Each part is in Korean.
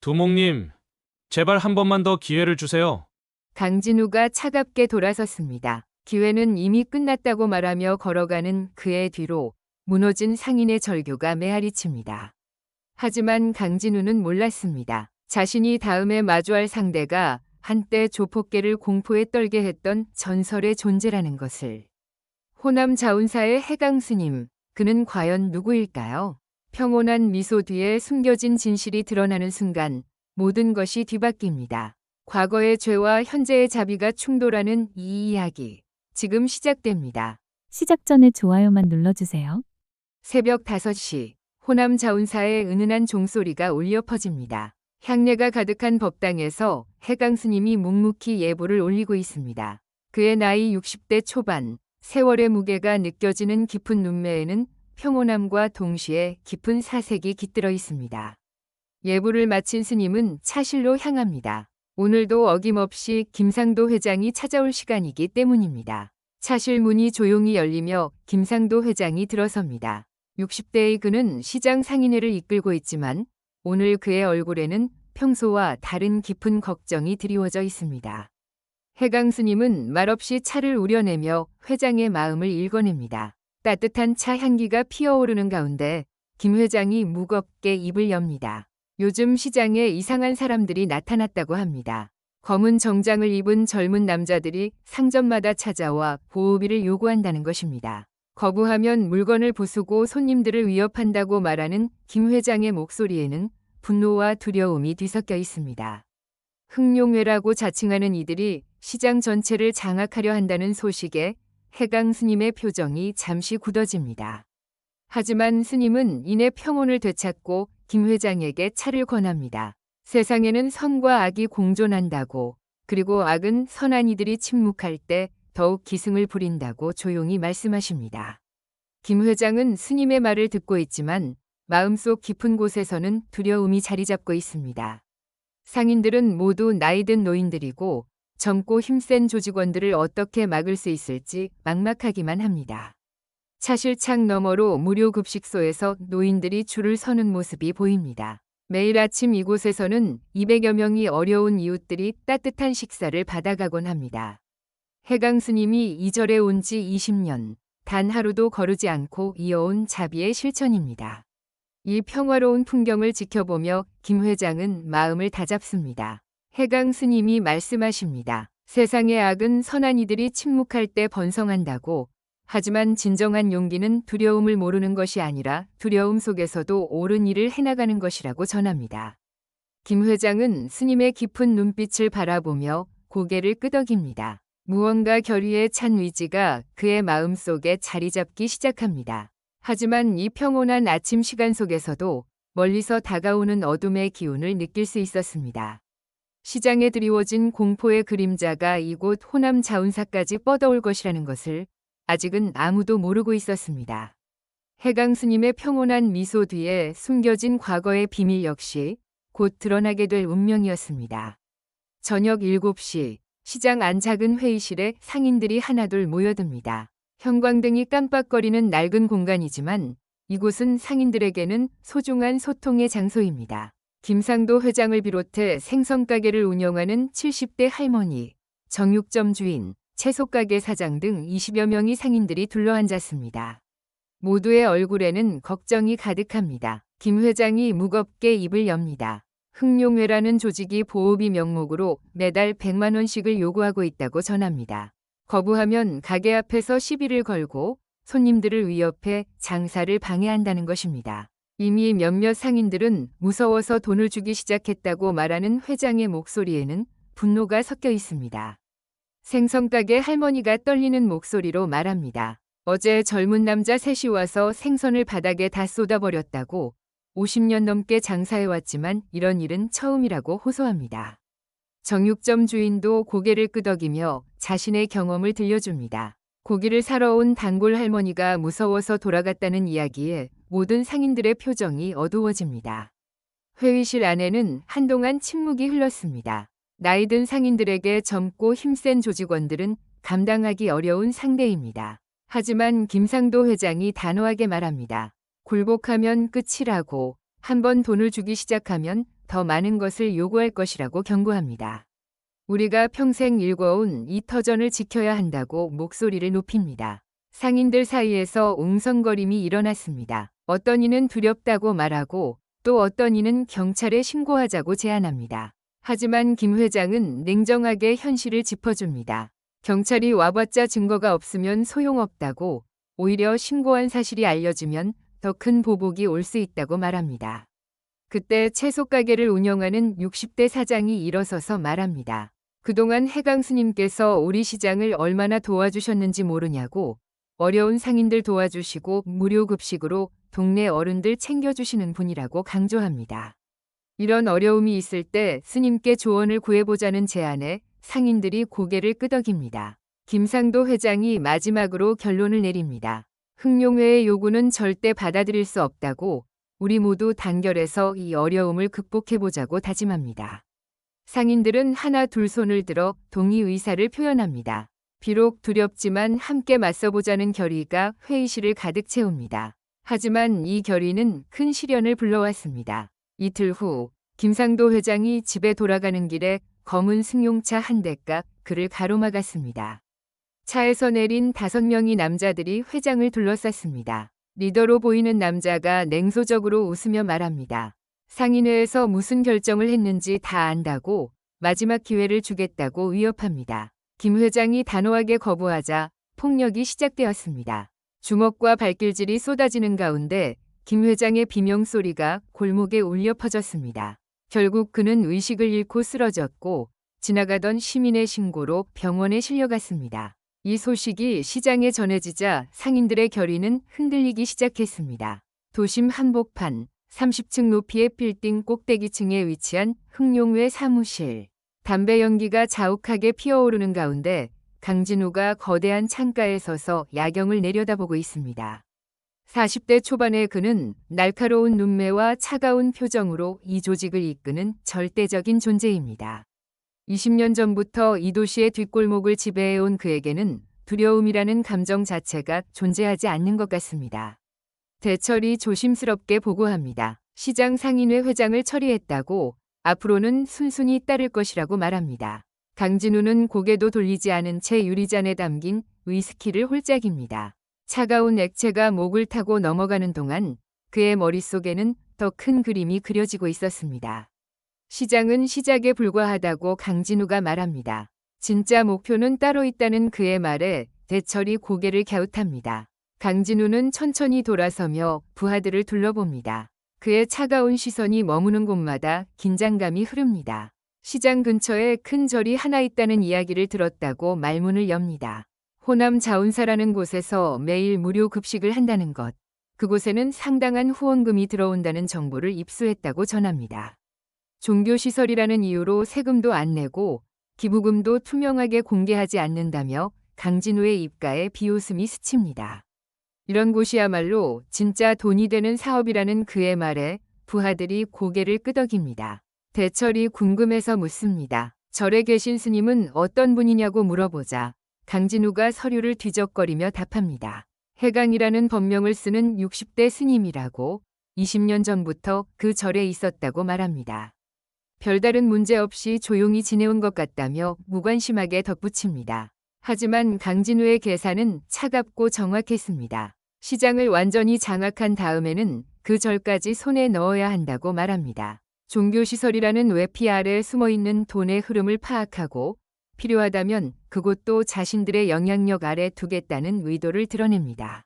두목님, 제발 한 번만 더 기회를 주세요. 강진우가 차갑게 돌아섰습니다. 기회는 이미 끝났다고 말하며 걸어가는 그의 뒤로 무너진 상인의 절규가 메아리칩니다. 하지만 강진우는 몰랐습니다. 자신이 다음에 마주할 상대가 한때 조폭계를 공포에 떨게 했던 전설의 존재라는 것을. 호남 자운사의 해강스님, 그는 과연 누구일까요? 평온한 미소 뒤에 숨겨진 진실이 드러나는 순간 모든 것이 뒤바뀝니다. 과거의 죄와 현재의 자비가 충돌하는 이 이야기, 지금 시작됩니다. 시작 전에 좋아요만 눌러주세요. 새벽 5시, 호남 자운사의 은은한 종소리가 울려 퍼집니다. 향내가 가득한 법당에서 해강 스님이 묵묵히 예불을 올리고 있습니다. 그의 나이 60대 초반, 세월의 무게가 느껴지는 깊은 눈매에는 평온함과 동시에 깊은 사색이 깃들어 있습니다. 예불을 마친 스님은 차실로 향합니다. 오늘도 어김없이 김상도 회장이 찾아올 시간이기 때문입니다. 차실 문이 조용히 열리며 김상도 회장이 들어섭니다. 60대의 그는 시장 상인회를 이끌고 있지만 오늘 그의 얼굴에는 평소와 다른 깊은 걱정이 드리워져 있습니다. 해강 스님은 말없이 차를 우려내며 회장의 마음을 읽어냅니다. 따뜻한 차 향기가 피어오르는 가운데 김 회장이 무겁게 입을 엽니다. 요즘 시장에 이상한 사람들이 나타났다고 합니다. 검은 정장을 입은 젊은 남자들이 상점마다 찾아와 보호비를 요구한다는 것입니다. 거부하면 물건을 부수고 손님들을 위협한다고 말하는 김 회장의 목소리에는 분노와 두려움이 뒤섞여 있습니다. 흑룡회라고 자칭하는 이들이 시장 전체를 장악하려 한다는 소식에 해강 스님의 표정이 잠시 굳어집니다. 하지만 스님은 이내 평온을 되찾고 김 회장에게 차를 권합니다. 세상에는 선과 악이 공존한다고, 그리고 악은 선한 이들이 침묵할 때 더욱 기승을 부린다고 조용히 말씀하십니다. 김 회장은 스님의 말을 듣고 있지만 마음속 깊은 곳에서는 두려움이 자리 잡고 있습니다. 상인들은 모두 나이든 노인들이고 젊고 힘센 조직원들을 어떻게 막을 수 있을지 막막하기만 합니다. 차실창 너머로 무료 급식소에서 노인들이 줄을 서는 모습이 보입니다. 매일 아침 이곳에서는 200여 명이 어려운 이웃들이 따뜻한 식사를 받아가곤 합니다. 해강 스님이 이 절에 온 지 20년, 단 하루도 거르지 않고 이어온 자비의 실천입니다. 이 평화로운 풍경을 지켜보며 김 회장은 마음을 다잡습니다. 해강 스님이 말씀하십니다. 세상의 악은 선한 이들이 침묵할 때 번성한다고. 하지만 진정한 용기는 두려움을 모르는 것이 아니라 두려움 속에서도 옳은 일을 해나가는 것이라고 전합니다. 김 회장은 스님의 깊은 눈빛을 바라보며 고개를 끄덕입니다. 무언가 결의에 찬 의지가 그의 마음속에 자리 잡기 시작합니다. 하지만 이 평온한 아침 시간 속에서도 멀리서 다가오는 어둠의 기운을 느낄 수 있었습니다. 시장에 드리워진 공포의 그림자가 이곳 호남 자운사까지 뻗어올 것이라는 것을 아직은 아무도 모르고 있었습니다. 해강 스님의 평온한 미소 뒤에 숨겨진 과거의 비밀 역시 곧 드러나게 될 운명이었습니다. 저녁 7시 시장 안 작은 회의실에 상인들이 하나둘 모여듭니다. 형광등이 깜빡거리는 낡은 공간이지만 이곳은 상인들에게는 소중한 소통의 장소입니다. 김상도 회장을 비롯해 생선가게를 운영하는 70대 할머니, 정육점 주인, 채소가게 사장 등 20여 명의 상인들이 둘러앉았습니다. 모두의 얼굴에는 걱정이 가득합니다. 김 회장이 무겁게 입을 엽니다. 흑룡회라는 조직이 보호비 명목으로 매달 100만 원씩을 요구하고 있다고 전합니다. 거부하면 가게 앞에서 시비를 걸고 손님들을 위협해 장사를 방해한다는 것입니다. 이미 몇몇 상인들은 무서워서 돈을 주기 시작했다고 말하는 회장의 목소리에는 분노가 섞여 있습니다. 생선가게 할머니가 떨리는 목소리로 말합니다. 어제 젊은 남자 셋이 와서 생선을 바닥에 다 쏟아버렸다고. 50년 넘게 장사해왔지만 이런 일은 처음이라고 호소합니다. 정육점 주인도 고개를 끄덕이며 자신의 경험을 들려줍니다. 고기를 사러 온 단골 할머니가 무서워서 돌아갔다는 이야기에 모든 상인들의 표정이 어두워집니다. 회의실 안에는 한동안 침묵이 흘렀습니다. 나이든 상인들에게 젊고 힘센 조직원들은 감당하기 어려운 상대입니다. 하지만 김상도 회장이 단호하게 말합니다. 굴복하면 끝이라고. 한번 돈을 주기 시작하면 더 많은 것을 요구할 것이라고 경고합니다. 우리가 평생 일궈온 이 터전을 지켜야 한다고 목소리를 높입니다. 상인들 사이에서 웅성거림이 일어났습니다. 어떤 이는 두렵다고 말하고 또 어떤 이는 경찰에 신고하자고 제안합니다. 하지만 김 회장은 냉정하게 현실을 짚어줍니다. 경찰이 와봤자 증거가 없으면 소용없다고, 오히려 신고한 사실이 알려지면 더 큰 보복이 올 수 있다고 말합니다. 그때 채소 가게를 운영하는 60대 사장이 일어서서 말합니다. 그동안 해강 스님께서 우리 시장을 얼마나 도와주셨는지 모르냐고, 어려운 상인들 도와주시고 무료 급식으로 동네 어른들 챙겨주시는 분이라고 강조합니다. 이런 어려움이 있을 때 스님께 조언을 구해보자는 제안에 상인들이 고개를 끄덕입니다. 김상도 회장이 마지막으로 결론을 내립니다. 흑룡회의 요구는 절대 받아들일 수 없다고, 우리 모두 단결해서 이 어려움을 극복해보자고 다짐합니다. 상인들은 하나 둘 손을 들어 동의 의사를 표현합니다. 비록 두렵지만 함께 맞서보자는 결의가 회의실을 가득 채웁니다. 하지만 이 결의는 큰 시련을 불러왔습니다. 이틀 후 김상도 회장이 집에 돌아가는 길에 검은 승용차 한 대가 그를 가로막았습니다. 차에서 내린 5명의 남자들이 회장을 둘러쌌습니다. 리더로 보이는 남자가 냉소적으로 웃으며 말합니다. 상인회에서 무슨 결정을 했는지 다 안다고, 마지막 기회를 주겠다고 위협합니다. 김 회장이 단호하게 거부하자 폭력이 시작되었습니다. 주먹과 발길질이 쏟아지는 가운데 김 회장의 비명소리가 골목에 울려 퍼졌습니다. 결국 그는 의식을 잃고 쓰러졌고 지나가던 시민의 신고로 병원에 실려갔습니다. 이 소식이 시장에 전해지자 상인들의 결의는 흔들리기 시작했습니다. 도심 한복판 30층 높이의 빌딩 꼭대기층에 위치한 흑룡회 사무실. 담배 연기가 자욱하게 피어오르는 가운데 강진우가 거대한 창가에 서서 야경을 내려다보고 있습니다. 40대 초반의 그는 날카로운 눈매와 차가운 표정으로 이 조직을 이끄는 절대적인 존재입니다. 20년 전부터 이 도시의 뒷골목을 지배해온 그에게는 두려움이라는 감정 자체가 존재하지 않는 것 같습니다. 대철이 조심스럽게 보고합니다. 시장 상인회 회장을 처리했다고, 앞으로는 순순히 따를 것이라고 말합니다. 강진우는 고개도 돌리지 않은 채 유리잔에 담긴 위스키를 홀짝입니다. 차가운 액체가 목을 타고 넘어가는 동안 그의 머릿속에는 더 큰 그림이 그려지고 있었습니다. 시장은 시작에 불과하다고 강진우가 말합니다. 진짜 목표는 따로 있다는 그의 말에 대철이 고개를 갸웃합니다. 강진우는 천천히 돌아서며 부하들을 둘러봅니다. 그의 차가운 시선이 머무는 곳마다 긴장감이 흐릅니다. 시장 근처에 큰 절이 하나 있다는 이야기를 들었다고 말문을 엽니다. 호남 자운사라는 곳에서 매일 무료 급식을 한다는 것, 그곳에는 상당한 후원금이 들어온다는 정보를 입수했다고 전합니다. 종교시설이라는 이유로 세금도 안 내고 기부금도 투명하게 공개하지 않는다며 강진우의 입가에 비웃음이 스칩니다. 이런 곳이야말로 진짜 돈이 되는 사업이라는 그의 말에 부하들이 고개를 끄덕입니다. 대철이 궁금해서 묻습니다. 절에 계신 스님은 어떤 분이냐고 물어보자 강진우가 서류를 뒤적거리며 답합니다. 해강이라는 법명을 쓰는 60대 스님이라고, 20년 전부터 그 절에 있었다고 말합니다. 별다른 문제 없이 조용히 지내온 것 같다며 무관심하게 덧붙입니다. 하지만 강진우의 계산은 차갑고 정확했습니다. 시장을 완전히 장악한 다음에는 그 절까지 손에 넣어야 한다고 말합니다. 종교시설이라는 외피 아래에 숨어있는 돈의 흐름을 파악하고 필요하다면 그곳도 자신들의 영향력 아래 두겠다는 의도를 드러냅니다.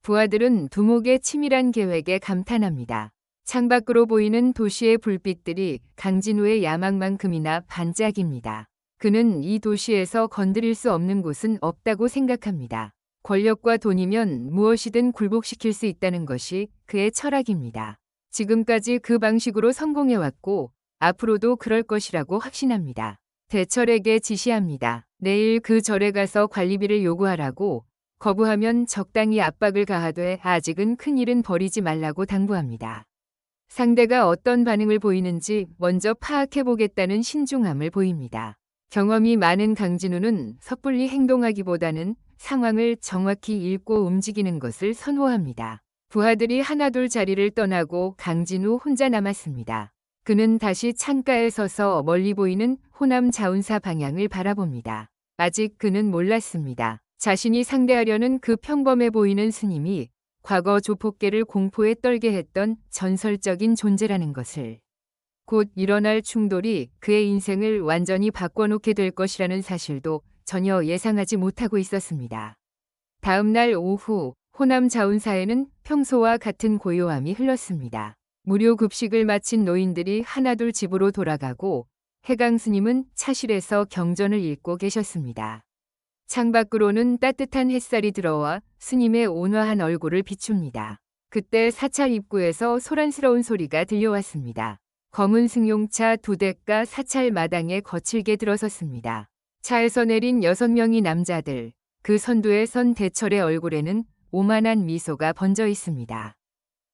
부하들은 두목의 치밀한 계획에 감탄합니다. 창밖으로 보이는 도시의 불빛들이 강진우의 야망만큼이나 반짝입니다. 그는 이 도시에서 건드릴 수 없는 곳은 없다고 생각합니다. 권력과 돈이면 무엇이든 굴복시킬 수 있다는 것이 그의 철학입니다. 지금까지 그 방식으로 성공해왔고 앞으로도 그럴 것이라고 확신합니다. 대철에게 지시합니다. 내일 그 절에 가서 관리비를 요구하라고, 거부하면 적당히 압박을 가하되 아직은 큰일은 벌이지 말라고 당부합니다. 상대가 어떤 반응을 보이는지 먼저 파악해보겠다는 신중함을 보입니다. 경험이 많은 강진우는 섣불리 행동하기보다는 상황을 정확히 읽고 움직이는 것을 선호합니다. 부하들이 하나둘 자리를 떠나고 강진우 혼자 남았습니다. 그는 다시 창가에 서서 멀리 보이는 호남 자운사 방향을 바라봅니다. 아직 그는 몰랐습니다. 자신이 상대하려는 그 평범해 보이는 스님이 과거 조폭계를 공포에 떨게 했던 전설적인 존재라는 것을. 곧 일어날 충돌이 그의 인생을 완전히 바꿔놓게 될 것이라는 사실도 전혀 예상하지 못하고 있었습니다. 다음 날 오후 호남 자운사에는 평소와 같은 고요함이 흘렀습니다. 무료 급식을 마친 노인들이 하나둘 집으로 돌아가고 해강 스님은 차실에서 경전을 읽고 계셨습니다. 창밖으로는 따뜻한 햇살이 들어와 스님의 온화한 얼굴을 비춥니다. 그때 사찰 입구에서 소란스러운 소리가 들려왔습니다. 검은 승용차 2대가 사찰 마당에 거칠게 들어섰습니다. 차에서 내린 6명의 남자들, 그 선두에 선 대철의 얼굴에는 오만한 미소가 번져 있습니다.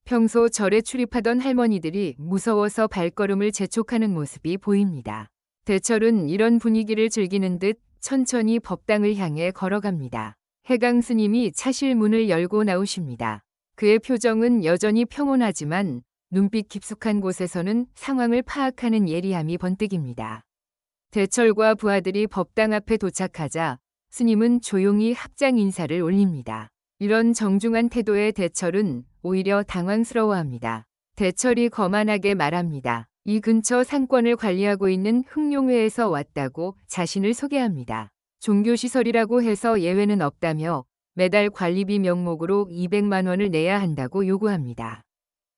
평소 절에 출입하던 할머니들이 무서워서 발걸음을 재촉하는 모습이 보입니다. 대철은 이런 분위기를 즐기는 듯 천천히 법당을 향해 걸어갑니다. 해강 스님이 차실 문을 열고 나오십니다. 그의 표정은 여전히 평온하지만 눈빛 깊숙한 곳에서는 상황을 파악하는 예리함이 번뜩입니다. 대철과 부하들이 법당 앞에 도착하자 스님은 조용히 합장 인사를 올립니다. 이런 정중한 태도의 대철은 오히려 당황스러워합니다. 대철이 거만하게 말합니다. 이 근처 상권을 관리하고 있는 흑룡회에서 왔다고 자신을 소개합니다. 종교시설이라고 해서 예외는 없다며 매달 관리비 명목으로 200만 원을 내야 한다고 요구합니다.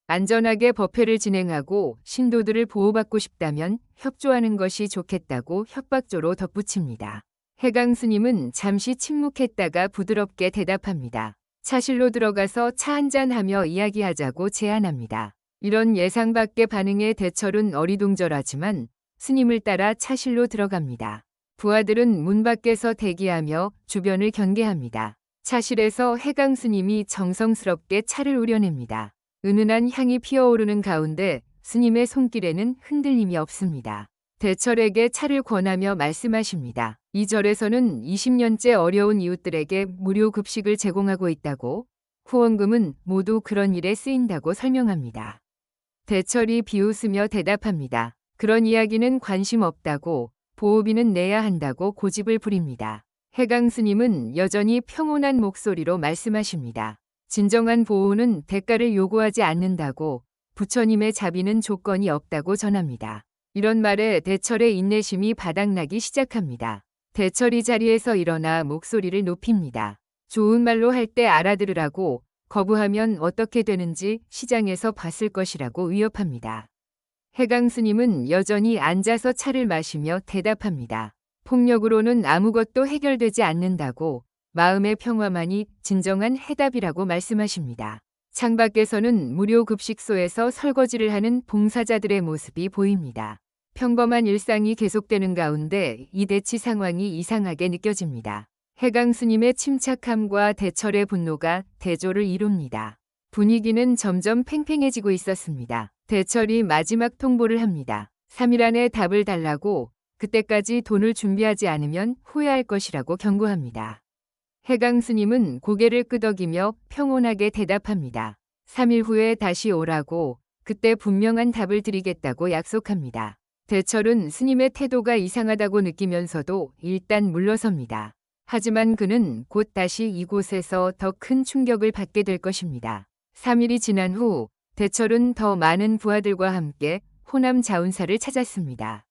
안전하게 법회를 진행하고 신도들을 보호받고 싶다면 협조하는 것이 좋겠다고 협박조로 덧붙입니다. 해강 스님은 잠시 침묵했다가 부드럽게 대답합니다. 차실로 들어가서 차 한잔하며 이야기하자고 제안합니다. 이런 예상 밖의 반응에 대철은 어리둥절하지만 스님을 따라 차실로 들어갑니다. 부하들은 문 밖에서 대기하며 주변을 경계합니다. 차실에서 해강 스님이 정성스럽게 차를 우려냅니다. 은은한 향이 피어오르는 가운데 스님의 손길에는 흔들림이 없습니다. 대철에게 차를 권하며 말씀하십니다. 이 절에서는 20년째 어려운 이웃들에게 무료 급식을 제공하고 있다고, 후원금은 모두 그런 일에 쓰인다고 설명합니다. 대철이 비웃으며 대답합니다. 그런 이야기는 관심 없다고, 보호비는 내야 한다고 고집을 부립니다. 해강 스님은 여전히 평온한 목소리로 말씀하십니다. 진정한 보호는 대가를 요구하지 않는다고, 부처님의 자비는 조건이 없다고 전합니다. 이런 말에 대철의 인내심이 바닥나기 시작합니다. 대철이 자리에서 일어나 목소리를 높입니다. 좋은 말로 할 때 알아들으라고, 거부하면 어떻게 되는지 시장에서 봤을 것이라고 위협합니다. 해강 스님은 여전히 앉아서 차를 마시며 대답합니다. 폭력으로는 아무것도 해결되지 않는다고, 마음의 평화만이 진정한 해답이라고 말씀하십니다. 창밖에서는 무료 급식소에서 설거지를 하는 봉사자들의 모습이 보입니다. 평범한 일상이 계속되는 가운데 이 대치 상황이 이상하게 느껴집니다. 해강 스님의 침착함과 대철의 분노가 대조를 이룹니다. 분위기는 점점 팽팽해지고 있었습니다. 대철이 마지막 통보를 합니다. 3일 안에 답을 달라고, 그때까지 돈을 준비하지 않으면 후회할 것이라고 경고합니다. 해강 스님은 고개를 끄덕이며 평온하게 대답합니다. 3일 후에 다시 오라고, 그때 분명한 답을 드리겠다고 약속합니다. 대철은 스님의 태도가 이상하다고 느끼면서도 일단 물러섭니다. 하지만 그는 곧 다시 이곳에서 더 큰 충격을 받게 될 것입니다. 3일이 지난 후 대철은 더 많은 부하들과 함께 호남 자운사를 찾았습니다.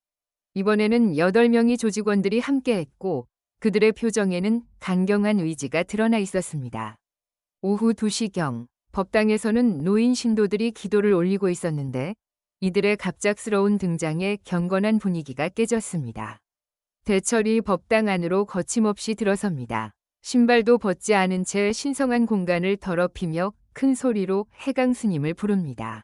이번에는 8명의 조직원들이 함께했고 그들의 표정에는 강경한 의지가 드러나 있었습니다. 오후 2시경 법당에서는 노인 신도들이 기도를 올리고 있었는데 이들의 갑작스러운 등장에 경건한 분위기가 깨졌습니다. 대철이 법당 안으로 거침없이 들어섭니다. 신발도 벗지 않은 채 신성한 공간을 더럽히며 큰 소리로 해강 스님을 부릅니다.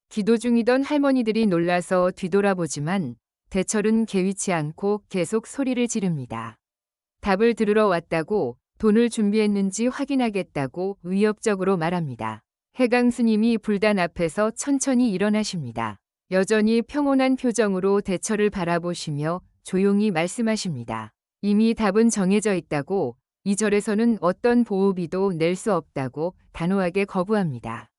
기도 중이던 할머니들이 놀라서 뒤돌아보지만 대철은 개의치 않고 계속 소리를 지릅니다. 답을 들으러 왔다고, 돈을 준비했는지 확인하겠다고 위협적으로 말합니다. 해강 스님이 불단 앞에서 천천히 일어나십니다. 여전히 평온한 표정으로 대철을 바라보시며 조용히 말씀하십니다. 이미 답은 정해져 있다고, 이 절에서는 어떤 보호비도 낼 수 없다고 단호하게 거부합니다.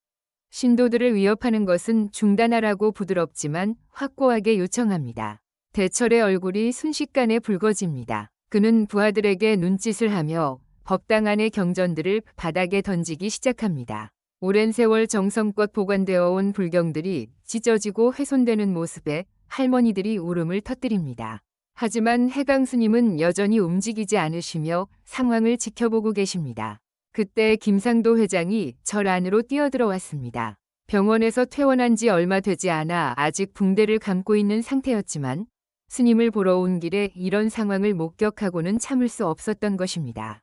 신도들을 위협하는 것은 중단하라고 부드럽지만 확고하게 요청합니다. 대철의 얼굴이 순식간에 붉어집니다. 그는 부하들에게 눈짓을 하며 법당 안의 경전들을 바닥에 던지기 시작합니다. 오랜 세월 정성껏 보관되어 온 불경들이 찢어지고 훼손되는 모습에 할머니들이 울음을 터뜨립니다. 하지만 해강 스님은 여전히 움직이지 않으시며 상황을 지켜보고 계십니다. 그때 김상도 회장이 절 안으로 뛰어들어왔습니다. 병원에서 퇴원한 지 얼마 되지 않아 아직 붕대를 감고 있는 상태였지만 스님을 보러 온 길에 이런 상황을 목격하고는 참을 수 없었던 것입니다.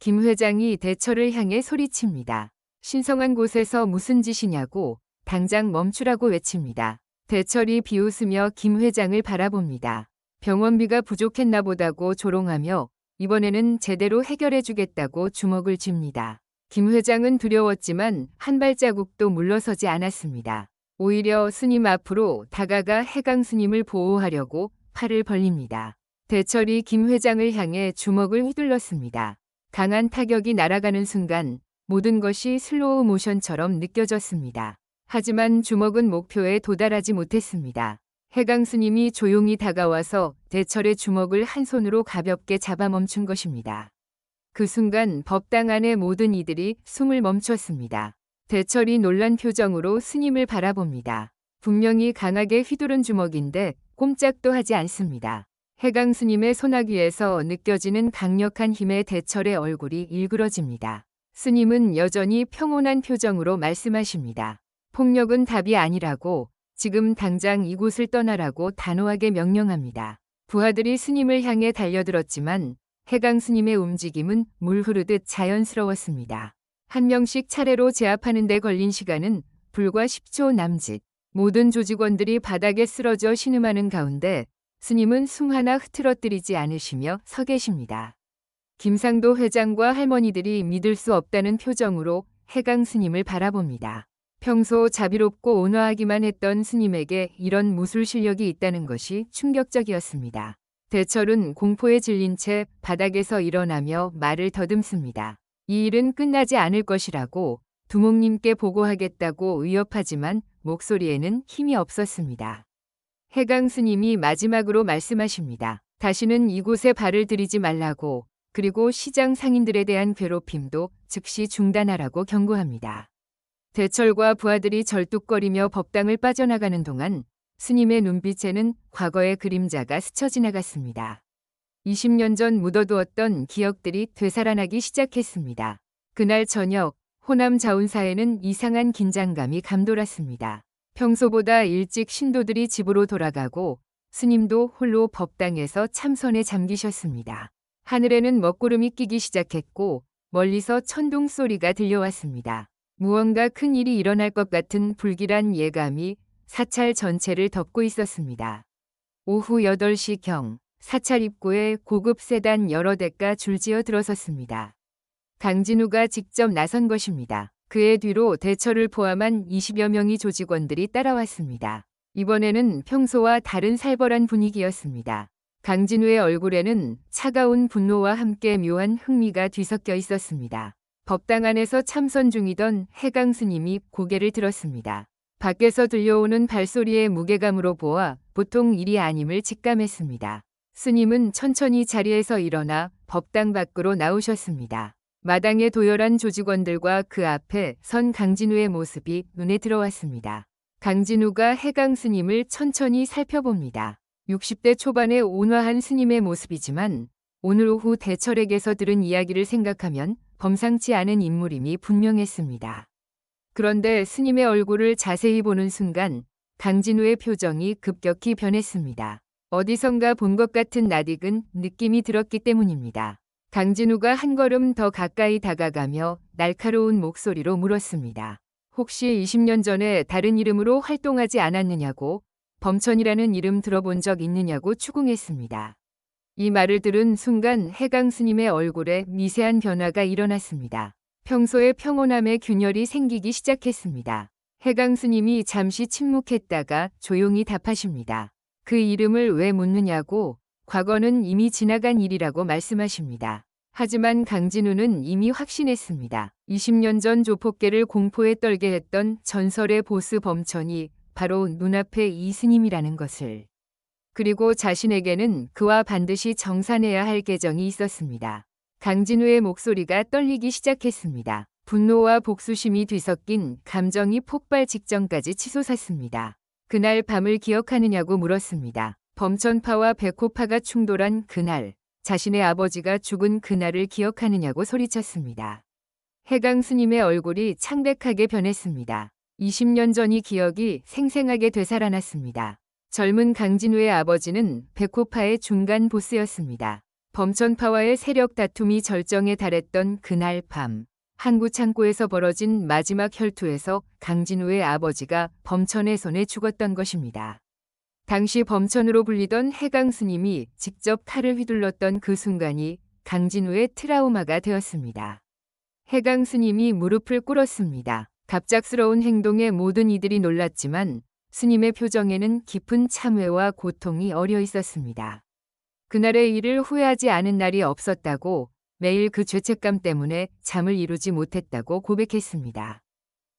김 회장이 대철을 향해 소리칩니다. 신성한 곳에서 무슨 짓이냐고 당장 멈추라고 외칩니다. 대철이 비웃으며 김 회장을 바라봅니다. 병원비가 부족했나 보다고 조롱하며 이번에는 제대로 해결해 주겠다고 주먹을 쥡니다. 김 회장은 두려웠지만 한 발자국도 물러서지 않았습니다. 오히려 스님 앞으로 다가가 해강 스님을 보호하려고 팔을 벌립니다. 대철이 김 회장을 향해 주먹을 휘둘렀습니다. 강한 타격이 날아가는 순간 모든 것이 슬로우 모션처럼 느껴졌습니다. 하지만 주먹은 목표에 도달하지 못했습니다. 해강 스님이 조용히 다가와서 대철의 주먹을 한 손으로 가볍게 잡아 멈춘 것입니다. 그 순간 법당 안의 모든 이들이 숨을 멈췄습니다. 대철이 놀란 표정으로 스님을 바라봅니다. 분명히 강하게 휘두른 주먹인데 꼼짝도 하지 않습니다. 해강 스님의 소나귀에서 느껴지는 강력한 힘에 대철의 얼굴이 일그러집니다. 스님은 여전히 평온한 표정으로 말씀하십니다. 폭력은 답이 아니라고, 지금 당장 이곳을 떠나라고 단호하게 명령합니다. 부하들이 스님을 향해 달려들었지만 해강 스님의 움직임은 물 흐르듯 자연스러웠습니다. 한 명씩 차례로 제압하는 데 걸린 시간은 불과 10초 남짓. 모든 조직원들이 바닥에 쓰러져 신음하는 가운데 스님은 숨 하나 흐트러뜨리지 않으시며 서 계십니다. 김상도 회장과 할머니들이 믿을 수 없다는 표정으로 해강 스님을 바라봅니다. 평소 자비롭고 온화하기만 했던 스님에게 이런 무술 실력이 있다는 것이 충격적이었습니다. 대철은 공포에 질린 채 바닥에서 일어나며 말을 더듬습니다. 이 일은 끝나지 않을 것이라고 두목님께 보고하겠다고 위협하지만 목소리에는 힘이 없었습니다. 해강 스님이 마지막으로 말씀하십니다. 다시는 이곳에 발을 들이지 말라고, 그리고 시장 상인들에 대한 괴롭힘도 즉시 중단하라고 경고합니다. 대철과 부하들이 절뚝거리며 법당을 빠져나가는 동안 스님의 눈빛에는 과거의 그림자가 스쳐 지나갔습니다. 20년 전 묻어두었던 기억들이 되살아나기 시작했습니다. 그날 저녁 호남 자운사에는 이상한 긴장감이 감돌았습니다. 평소보다 일찍 신도들이 집으로 돌아가고 스님도 홀로 법당에서 참선에 잠기셨습니다. 하늘에는 먹구름이 끼기 시작했고 멀리서 천둥 소리가 들려왔습니다. 무언가 큰 일이 일어날 것 같은 불길한 예감이 사찰 전체를 덮고 있었습니다. 오후 8시경 사찰 입구에 고급 세단 여러 대가 줄지어 들어섰습니다. 강진우가 직접 나선 것입니다. 그의 뒤로 대철을 포함한 20여 명의 조직원들이 따라왔습니다. 이번에는 평소와 다른 살벌한 분위기였습니다. 강진우의 얼굴에는 차가운 분노와 함께 묘한 흥미가 뒤섞여 있었습니다. 법당 안에서 참선 중이던 해강 스님이 고개를 들었습니다. 밖에서 들려오는 발소리의 무게감으로 보아 보통 일이 아님을 직감했습니다. 스님은 천천히 자리에서 일어나 법당 밖으로 나오셨습니다. 마당에 도열한 조직원들과 그 앞에 선 강진우의 모습이 눈에 들어왔습니다. 강진우가 해강 스님을 천천히 살펴봅니다. 60대 초반의 온화한 스님의 모습이지만 오늘 오후 대철에게서 들은 이야기를 생각하면 범상치 않은 인물임이 분명했습니다. 그런데 스님의 얼굴을 자세히 보는 순간 강진우의 표정이 급격히 변했습니다. 어디선가 본 것 같은 낯익은 느낌이 들었기 때문입니다. 강진우가 한 걸음 더 가까이 다가가며 날카로운 목소리로 물었습니다. 혹시 20년 전에 다른 이름으로 활동하지 않았느냐고, 범천이라는 이름 들어본 적 있느냐고 추궁했습니다. 이 말을 들은 순간 해강 스님의 얼굴에 미세한 변화가 일어났습니다. 평소의 평온함에 균열이 생기기 시작했습니다. 해강 스님이 잠시 침묵했다가 조용히 답하십니다. 그 이름을 왜 묻느냐고, 과거는 이미 지나간 일이라고 말씀하십니다. 하지만 강진우는 이미 확신했습니다. 20년 전 조폭계를 공포에 떨게 했던 전설의 보스 범천이 바로 눈앞의 이스님이라는 것을. 그리고 자신에게는 그와 반드시 정산해야 할 계정이 있었습니다. 강진우의 목소리가 떨리기 시작했습니다. 분노와 복수심이 뒤섞인 감정이 폭발 직전까지 치솟았습니다. 그날 밤을 기억하느냐고 물었습니다. 범천파와 백호파가 충돌한 그날, 자신의 아버지가 죽은 그날을 기억하느냐고 소리쳤습니다. 해강 스님의 얼굴이 창백하게 변했습니다. 20년 전의 기억이 생생하게 되살아났습니다. 젊은 강진우의 아버지는 백호파의 중간 보스였습니다. 범천파와의 세력 다툼이 절정에 달했던 그날 밤, 항구 창고에서 벌어진 마지막 혈투에서 강진우의 아버지가 범천의 손에 죽었던 것입니다. 당시 범천으로 불리던 해강 스님이 직접 칼을 휘둘렀던 그 순간이 강진우의 트라우마가 되었습니다. 해강 스님이 무릎을 꿇었습니다. 갑작스러운 행동에 모든 이들이 놀랐지만 스님의 표정에는 깊은 참회와 고통이 어려 있었습니다. 그날의 일을 후회하지 않은 날이 없었다고, 매일 그 죄책감 때문에 잠을 이루지 못했다고 고백했습니다.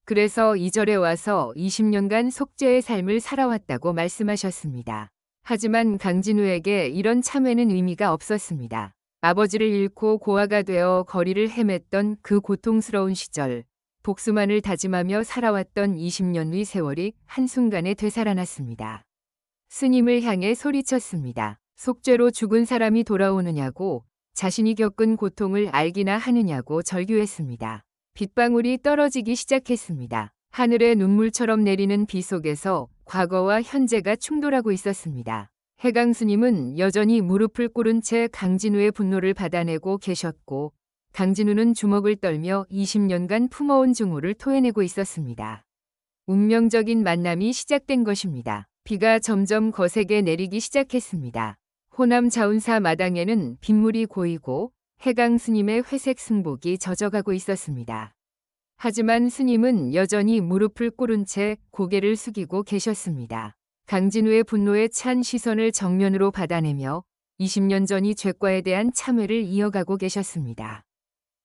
그래서 이 절에 와서 20년간 속죄의 삶을 살아왔다고 말씀하셨습니다. 하지만 강진우에게 이런 참회는 의미가 없었습니다. 아버지를 잃고 고아가 되어 거리를 헤맸던 그 고통스러운 시절, 복수만을 다짐하며 살아왔던 20년의 세월이 한순간에 되살아났습니다. 스님을 향해 소리쳤습니다. 속죄로 죽은 사람이 돌아오느냐고, 자신이 겪은 고통을 알기나 하느냐고 절규했습니다. 빗방울이 떨어지기 시작했습니다. 하늘에 눈물처럼 내리는 비 속에서 과거와 현재가 충돌하고 있었습니다. 해강 스님은 여전히 무릎을 꿇은 채 강진우의 분노를 받아내고 계셨고, 강진우는 주먹을 떨며 20년간 품어온 증오를 토해내고 있었습니다. 운명적인 만남이 시작된 것입니다. 비가 점점 거세게 내리기 시작했습니다. 호남 자운사 마당에는 빗물이 고이고 해강 스님의 회색 승복이 젖어가고 있었습니다. 하지만 스님은 여전히 무릎을 꿇은 채 고개를 숙이고 계셨습니다. 강진우의 분노에 찬 시선을 정면으로 받아내며 20년 전의 죄과에 대한 참회를 이어가고 계셨습니다.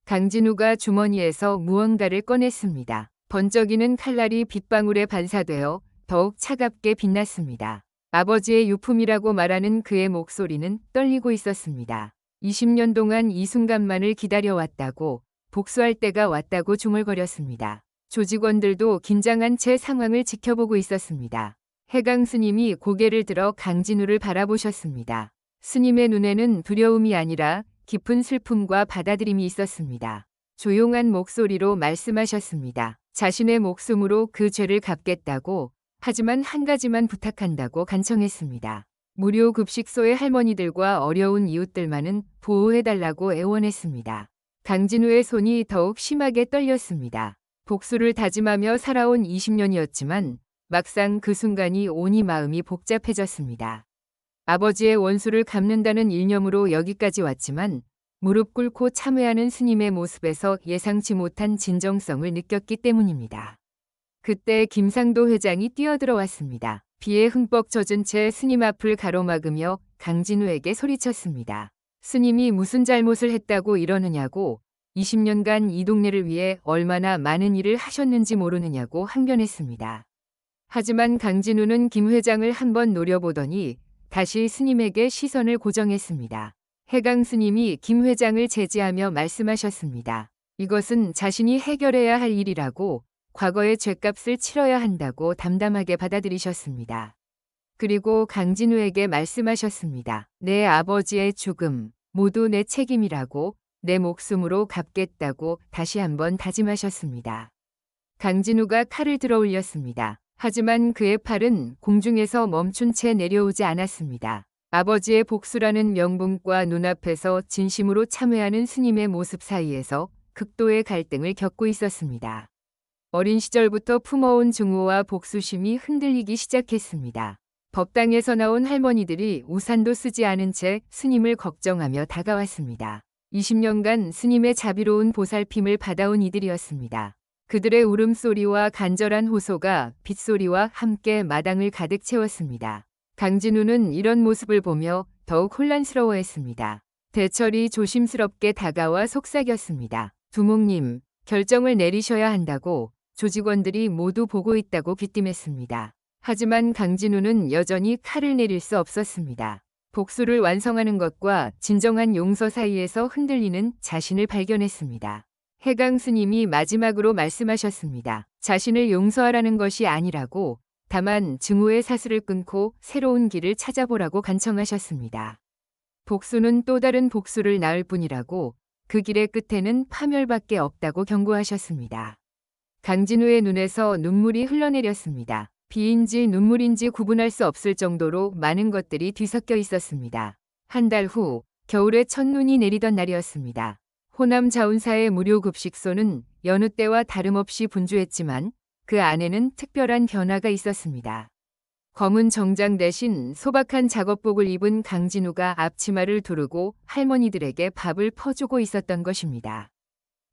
강진우가 주머니에서 무언가를 꺼냈습니다. 번쩍이는 칼날이 빗방울에 반사되어 더욱 차갑게 빛났습니다. 아버지의 유품이라고 말하는 그의 목소리는 떨리고 있었습니다. 20년 동안 이 순간만을 기다려왔다고, 복수할 때가 왔다고 중얼거렸습니다. 조직원들도 긴장한 채 상황을 지켜보고 있었습니다. 해강 스님이 고개를 들어 강진우를 바라보셨습니다. 스님의 눈에는 두려움이 아니라 깊은 슬픔과 받아들임이 있었습니다. 조용한 목소리로 말씀하셨습니다. 자신의 목숨으로 그 죄를 갚겠다고, 하지만 한 가지만 부탁한다고 간청했습니다. 무료 급식소의 할머니들과 어려운 이웃들만은 보호해달라고 애원했습니다. 강진우의 손이 더욱 심하게 떨렸습니다. 복수를 다짐하며 살아온 20년이었지만 막상 그 순간이 오니 마음이 복잡해졌습니다. 아버지의 원수를 갚는다는 일념으로 여기까지 왔지만 무릎 꿇고 참회하는 스님의 모습에서 예상치 못한 진정성을 느꼈기 때문입니다. 그때 김상도 회장이 뛰어들어왔습니다. 비에 흠뻑 젖은 채 스님 앞을 가로막으며 강진우에게 소리쳤습니다. 스님이 무슨 잘못을 했다고 이러느냐고, 20년간 이 동네를 위해 얼마나 많은 일을 하셨는지 모르느냐고 항변했습니다. 하지만 강진우는 김 회장을 한번 노려보더니 다시 스님에게 시선을 고정했습니다. 해강 스님이 김 회장을 제지하며 말씀하셨습니다. 이것은 자신이 해결해야 할 일이라고, 과거의 죗값을 치러야 한다고 담담하게 받아들이셨습니다. 그리고 강진우에게 말씀하셨습니다. 내 아버지의 죽음, 모두 내 책임이라고, 내 목숨으로 갚겠다고 다시 한번 다짐하셨습니다. 강진우가 칼을 들어 올렸습니다. 하지만 그의 팔은 공중에서 멈춘 채 내려오지 않았습니다. 아버지의 복수라는 명분과 눈앞에서 진심으로 참회하는 스님의 모습 사이에서 극도의 갈등을 겪고 있었습니다. 어린 시절부터 품어온 증오와 복수심이 흔들리기 시작했습니다. 법당에서 나온 할머니들이 우산도 쓰지 않은 채 스님을 걱정하며 다가왔습니다. 20년간 스님의 자비로운 보살핌을 받아온 이들이었습니다. 그들의 울음소리와 간절한 호소가 빗소리와 함께 마당을 가득 채웠습니다. 강진우는 이런 모습을 보며 더욱 혼란스러워했습니다. 대철이 조심스럽게 다가와 속삭였습니다. 두목님, 결정을 내리셔야 한다고 조직원들이 모두 보고 있다고 귀띔했습니다. 하지만 강진우는 여전히 칼을 내릴 수 없었습니다. 복수를 완성하는 것과 진정한 용서 사이에서 흔들리는 자신을 발견했습니다. 해강 스님이 마지막으로 말씀하셨습니다. 자신을 용서하라는 것이 아니라고, 다만 증오의 사슬을 끊고 새로운 길을 찾아보라고 간청하셨습니다. 복수는 또 다른 복수를 낳을 뿐이라고, 그 길의 끝에는 파멸밖에 없다고 경고하셨습니다. 강진우의 눈에서 눈물이 흘러내렸습니다. 비인지 눈물인지 구분할 수 없을 정도로 많은 것들이 뒤섞여 있었습니다. 한 달 후, 겨울에 첫눈이 내리던 날이었습니다. 호남 자운사의 무료 급식소는 여느 때와 다름없이 분주했지만 그 안에는 특별한 변화가 있었습니다. 검은 정장 대신 소박한 작업복을 입은 강진우가 앞치마를 두르고 할머니들에게 밥을 퍼주고 있었던 것입니다.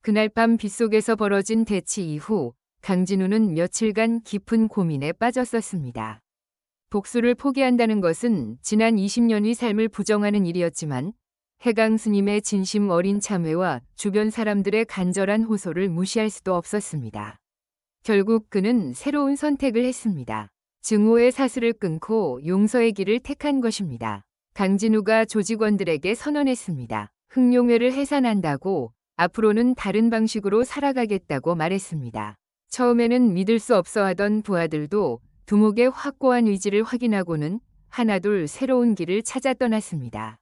그날 밤 빗속에서 벌어진 대치 이후 강진우는 며칠간 깊은 고민에 빠졌었습니다. 복수를 포기한다는 것은 지난 20년의 삶을 부정하는 일이었지만 해강 스님의 진심 어린 참회와 주변 사람들의 간절한 호소를 무시할 수도 없었습니다. 결국 그는 새로운 선택을 했습니다. 증오의 사슬을 끊고 용서의 길을 택한 것입니다. 강진우가 조직원들에게 선언했습니다. 흑룡회를 해산한다고, 앞으로는 다른 방식으로 살아가겠다고 말했습니다. 처음에는 믿을 수 없어 하던 부하들도 두목의 확고한 의지를 확인하고는 하나둘 새로운 길을 찾아 떠났습니다.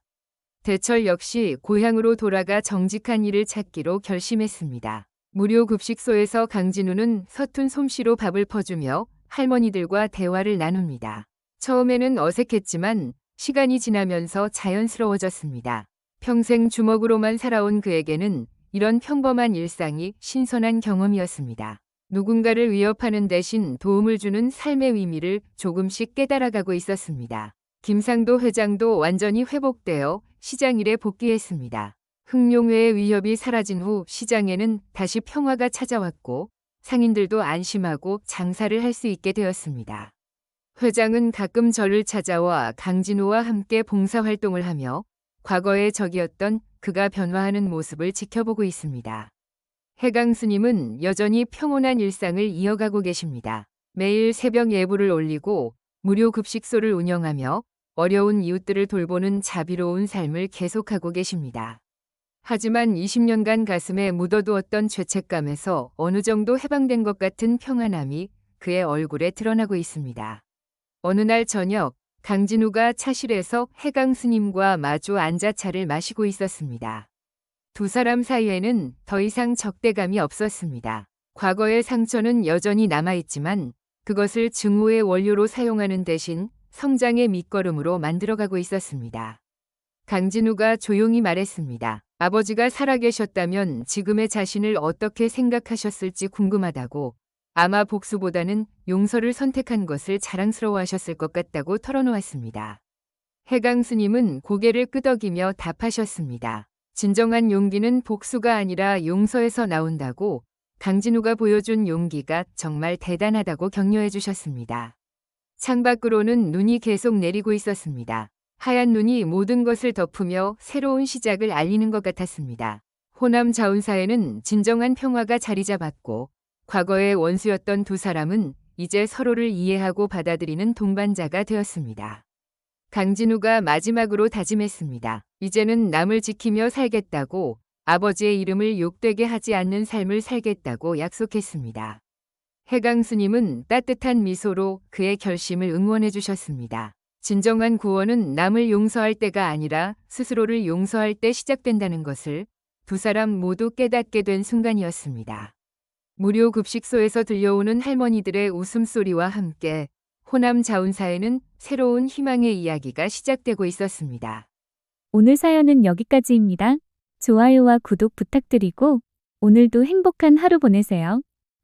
대철 역시 고향으로 돌아가 정직한 일을 찾기로 결심했습니다. 무료 급식소에서 강진우는 서툰 솜씨로 밥을 퍼주며 할머니들과 대화를 나눕니다. 처음에는 어색했지만 시간이 지나면서 자연스러워졌습니다. 평생 주먹으로만 살아온 그에게는 이런 평범한 일상이 신선한 경험이었습니다. 누군가를 위협하는 대신 도움을 주는 삶의 의미를 조금씩 깨달아가고 있었습니다. 김상도 회장도 완전히 회복되어 시장 일에 복귀했습니다. 흑룡회의 위협이 사라진 후 시장에는 다시 평화가 찾아왔고 상인들도 안심하고 장사를 할 수 있게 되었습니다. 회장은 가끔 저를 찾아와 강진우와 함께 봉사활동을 하며 과거의 적이었던 그가 변화하는 모습을 지켜보고 있습니다. 해강 스님은 여전히 평온한 일상을 이어가고 계십니다. 매일 새벽 예불을 올리고 무료 급식소를 운영하며 어려운 이웃들을 돌보는 자비로운 삶을 계속하고 계십니다. 하지만 20년간 가슴에 묻어두었던 죄책감에서 어느 정도 해방된 것 같은 평안함이 그의 얼굴에 드러나고 있습니다. 어느 날 저녁, 강진우가 차실에서 해강 스님과 마주 앉아 차를 마시고 있었습니다. 두 사람 사이에는 더 이상 적대감이 없었습니다. 과거의 상처는 여전히 남아있지만 그것을 증오의 원료로 사용하는 대신 성장의 밑거름으로 만들어가고 있었습니다. 강진우가 조용히 말했습니다. 아버지가 살아계셨다면 지금의 자신을 어떻게 생각하셨을지 궁금하다고, 아마 복수보다는 용서를 선택한 것을 자랑스러워하셨을 것 같다고 털어놓았습니다. 해강 스님은 고개를 끄덕이며 답하셨습니다. 진정한 용기는 복수가 아니라 용서에서 나온다고, 강진우가 보여준 용기가 정말 대단하다고 격려해 주셨습니다. 창밖으로는 눈이 계속 내리고 있었습니다. 하얀 눈이 모든 것을 덮으며 새로운 시작을 알리는 것 같았습니다. 호남 자운사에는 진정한 평화가 자리 잡았고 과거의 원수였던 두 사람은 이제 서로를 이해하고 받아들이는 동반자가 되었습니다. 강진우가 마지막으로 다짐했습니다. 이제는 남을 지키며 살겠다고, 아버지의 이름을 욕되게 하지 않는 삶을 살겠다고 약속했습니다. 해강 스님은 따뜻한 미소로 그의 결심을 응원해 주셨습니다. 진정한 구원은 남을 용서할 때가 아니라 스스로를 용서할 때 시작된다는 것을 두 사람 모두 깨닫게 된 순간이었습니다. 무료 급식소에서 들려오는 할머니들의 웃음소리와 함께 호남 자운사에는 새로운 희망의 이야기가 시작되고 있었습니다. 오늘 사연은 여기까지입니다. 좋아요와 구독 부탁드리고 오늘도 행복한 하루 보내세요.